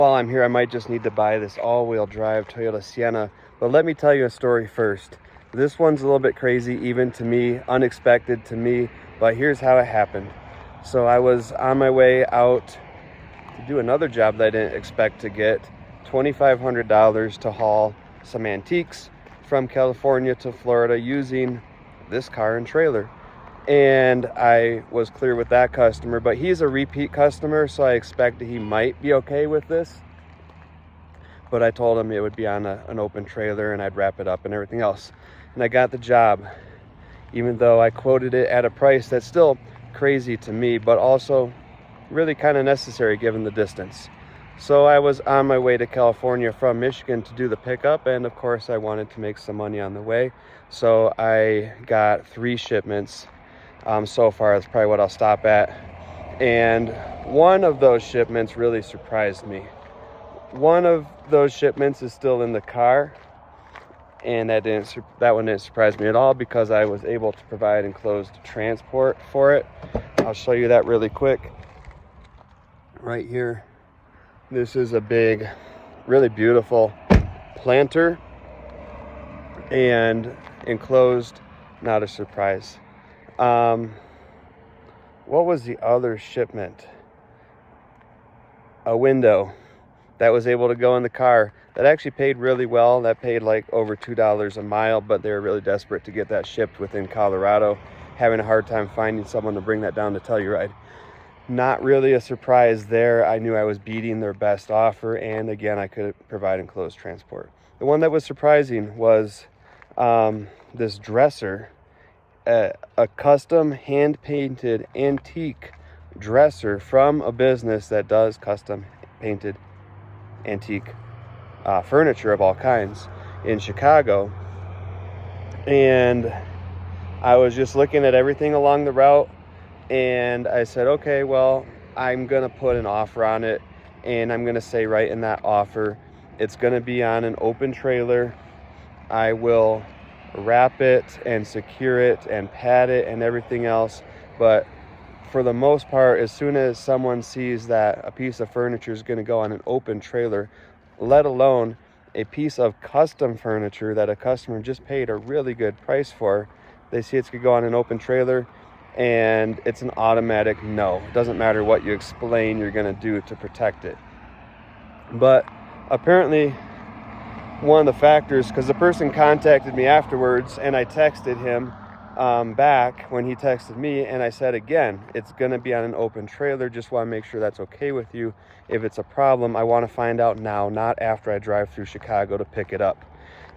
While I'm here, I might just need to buy this all-wheel drive Toyota Sienna, but let me tell you a story first. This one's a little bit crazy, even to me, unexpected to me, but here's how it happened. So I was on my way out to do another job that I didn't expect to get, $2,500 to haul some antiques from California to Florida using this car and trailer. And I was clear with that customer, but he's a repeat customer, so I expected he might be okay with this. But I told him it would be on an open trailer and I'd wrap it up and everything else. And I got the job, even though I quoted it at a price that's still crazy to me, but also really kind of necessary given the distance. So I was on my way to California from Michigan to do the pickup, and of course I wanted to make some money on the way. So I got 3 shipments. So far, that's probably what I'll stop at. And one of those shipments really surprised me. One of those shipments is still in the car, and that one didn't surprise me at all because I was able to provide enclosed transport for it. I'll show you that really quick. Right here, this is a big, really beautiful planter and enclosed, not a surprise. What was the other shipment? A window that was able to go in the car that actually paid really well. That paid like over $2 a mile, but they were really desperate to get that shipped within Colorado, having a hard time finding someone to bring that down to Telluride. Not really a surprise there. I knew I was beating their best offer, and again, I could provide enclosed transport. The one that was surprising was this dresser. A custom hand-painted antique dresser from a business that does custom painted antique furniture of all kinds in Chicago. And I was just looking at everything along the route, and I said, okay, well, I'm gonna put an offer on it, and I'm gonna say right in that offer, it's gonna be on an open trailer. I will wrap it and secure it and pad it and everything else, but for the most part, as soon as someone sees that a piece of furniture is going to go on an open trailer, let alone a piece of custom furniture that a customer just paid a really good price for, they see it's going to go on an open trailer, and it's an automatic no. It doesn't matter what you explain you're going to do to protect it. But apparently one of the factors, because the person contacted me afterwards and I texted him back when he texted me, and I said, again, it's going to be on an open trailer. Just want to make sure that's okay with you. If it's a problem, I want to find out now, not after I drive through Chicago to pick it up.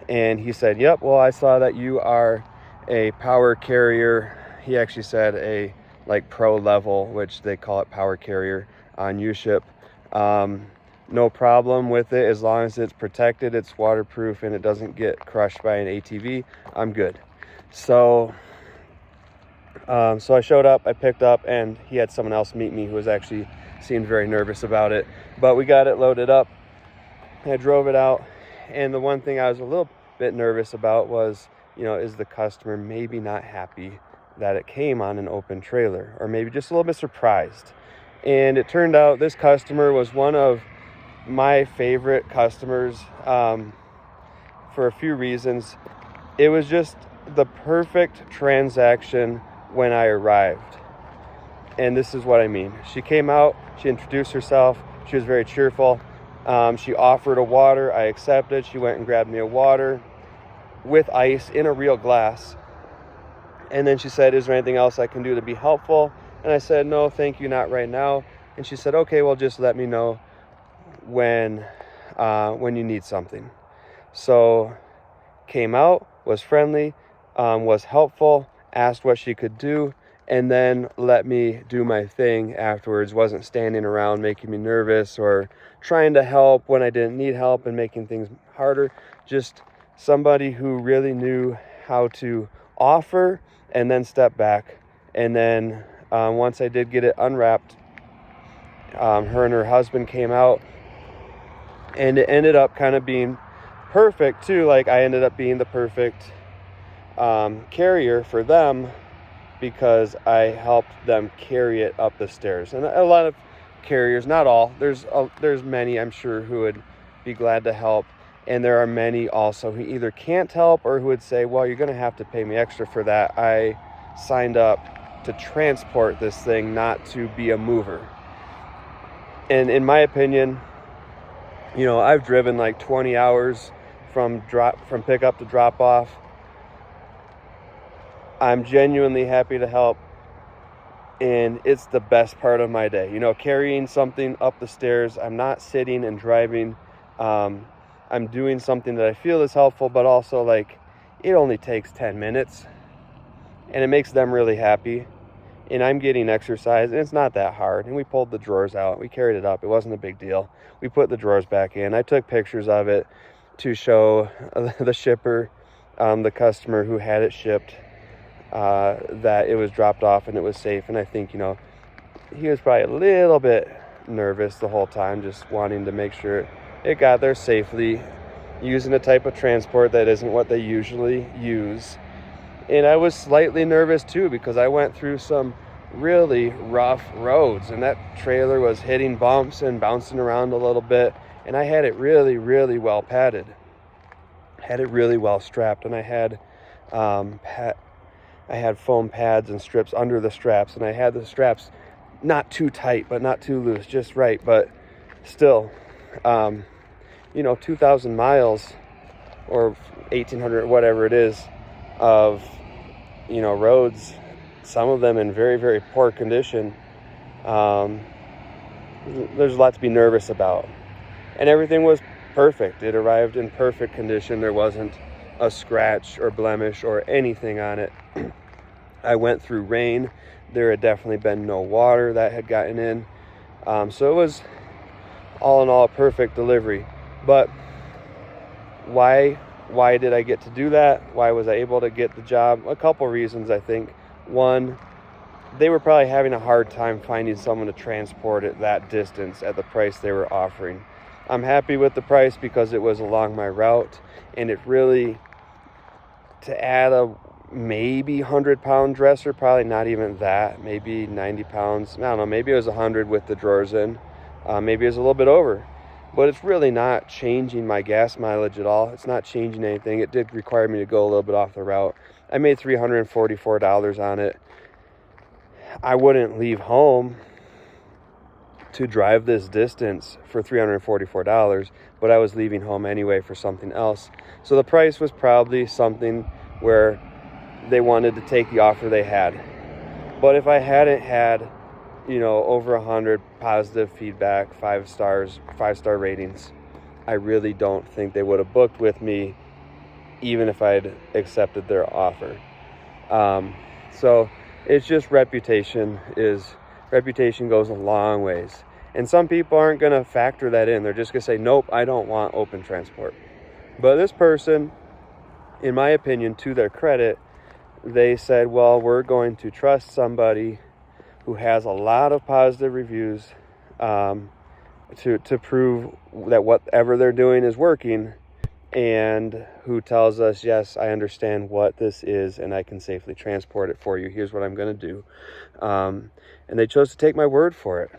And he said, yep, well, I saw that you are a power carrier. He actually said a like pro level, which they call it power carrier on UShip. No problem with it as long as it's protected, it's waterproof, and it doesn't get crushed by an ATV. I'm good. So I showed up, I picked up, and he had someone else meet me who was actually seemed very nervous about it. But we got it loaded up. I drove it out, and the one thing I was a little bit nervous about was, is the customer maybe not happy that it came on an open trailer, or maybe just a little bit surprised. And it turned out this customer was one of my favorite customers for a few reasons. It was just the perfect transaction when I arrived. And this is what I mean. She came out, she introduced herself, she was very cheerful. She offered a water, I accepted. She went and grabbed me a water with ice in a real glass. And then she said, is there anything else I can do to be helpful? And I said, no, thank you, not right now. And she said, okay, well, just let me know when you need something. So came out, was friendly, was helpful, asked what she could do, and then let me do my thing afterwards. Wasn't standing around making me nervous or trying to help when I didn't need help and making things harder. Just somebody who really knew how to offer and then step back. And then once I did get it unwrapped, her and her husband came out, and it ended up kind of being perfect too. Like, I ended up being the perfect carrier for them because I helped them carry it up the stairs. And a lot of carriers, not all, there's many I'm sure who would be glad to help, and there are many also who either can't help or who would say, well, you're going to have to pay me extra for that. I signed up to transport this thing, not to be a mover. And in my opinion, you know, I've driven like 20 hours from pickup to drop off. I'm genuinely happy to help, and it's the best part of my day. You know, carrying something up the stairs, I'm not sitting and driving. I'm doing something that I feel is helpful, but also like it only takes 10 minutes and it makes them really happy. And I'm getting exercise, and it's not that hard. And we pulled the drawers out. We carried it up. It wasn't a big deal. We put the drawers back in. I took pictures of it to show the shipper, the customer who had it shipped, that it was dropped off and it was safe. And I think, you know, he was probably a little bit nervous the whole time, just wanting to make sure it got there safely, using a type of transport that isn't what they usually use. And I was slightly nervous too, because I went through some really rough roads, and that trailer was hitting bumps and bouncing around a little bit, and I had it really, really well padded. Had it really well strapped, and I had foam pads and strips under the straps, and I had the straps not too tight but not too loose, just right. But still, you know, 2,000 miles or 1,800, whatever it is, of, you know, roads, some of them in very, very poor condition. There's a lot to be nervous about, and everything was perfect. It arrived in perfect condition. There wasn't a scratch or blemish or anything on it. I went through rain. There had definitely been no water that had gotten in, so it was all in all a perfect delivery. But why did I get to do that? Why was I able to get the job? A couple reasons, I think. One, they were probably having a hard time finding someone to transport it that distance at the price they were offering. I'm happy with the price because it was along my route, and it really, to add a maybe 100-pound dresser, probably not even that, maybe 90 pounds, I don't know, maybe it was 100 with the drawers in, maybe it was a little bit over. But it's really not changing my gas mileage at all. It's not changing anything. It did require me to go a little bit off the route. I made $344 on it. I wouldn't leave home to drive this distance for $344, but I was leaving home anyway for something else. So the price was probably something where they wanted to take the offer they had. But if I hadn't had, you know, over 100 positive feedback, 5-star ratings, I really don't think they would have booked with me, even if I'd accepted their offer. So it's just reputation goes a long ways. And some people aren't going to factor that in. They're just going to say, nope, I don't want open transport. But this person, in my opinion, to their credit, they said, well, we're going to trust somebody who has a lot of positive reviews to prove that whatever they're doing is working, and who tells us, yes, I understand what this is and I can safely transport it for you. Here's what I'm going to do. And they chose to take my word for it.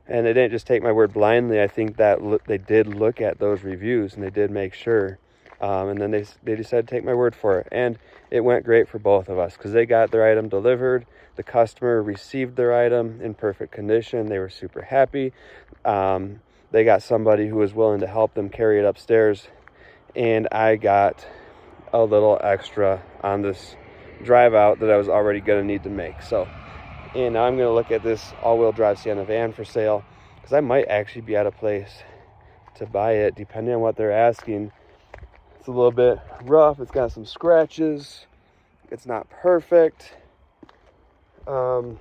And they didn't just take my word blindly. I think that they did look at those reviews, and they did make sure. And then they decided to take my word for it. And it went great for both of us, because they got their item delivered. The customer received their item in perfect condition. They were super happy. They got somebody who was willing to help them carry it upstairs. And I got a little extra on this drive out that I was already going to need to make. So, and now I'm going to look at this all-wheel drive Sienna van for sale, because I might actually be at a place to buy it, depending on what they're asking. It's a little bit rough. It's got some scratches. It's not perfect. Got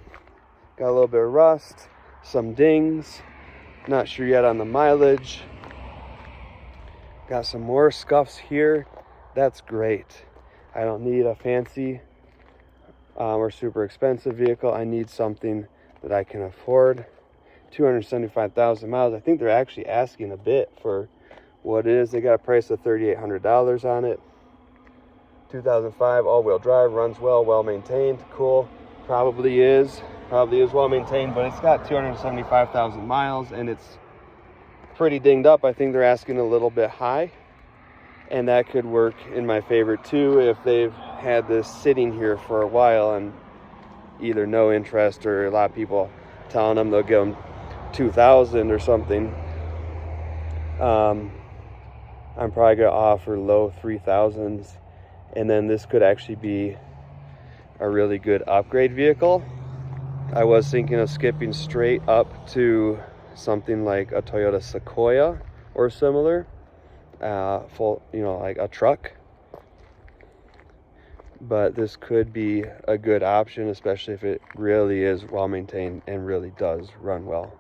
a little bit of rust, some dings. Not sure yet on the mileage. Got some more scuffs here. That's great. I don't need a fancy or super expensive vehicle. I need something that I can afford. 275,000 miles. I think they're actually asking a bit for what it is. They got a price of $3,800 on it. 2005 all-wheel drive, runs well, well maintained. Cool. Probably is probably is well maintained, but it's got 275,000 miles and it's pretty dinged up. I think they're asking a little bit high, and that could work in my favor too if they've had this sitting here for a while and either no interest or a lot of people telling them they'll give them 2,000 or something. I'm probably gonna offer low 3,000s, and then this could actually be a really good upgrade vehicle. I was thinking of skipping straight up to something like a Toyota Sequoia or similar, full, like a truck. But this could be a good option, especially if it really is well maintained and really does run well.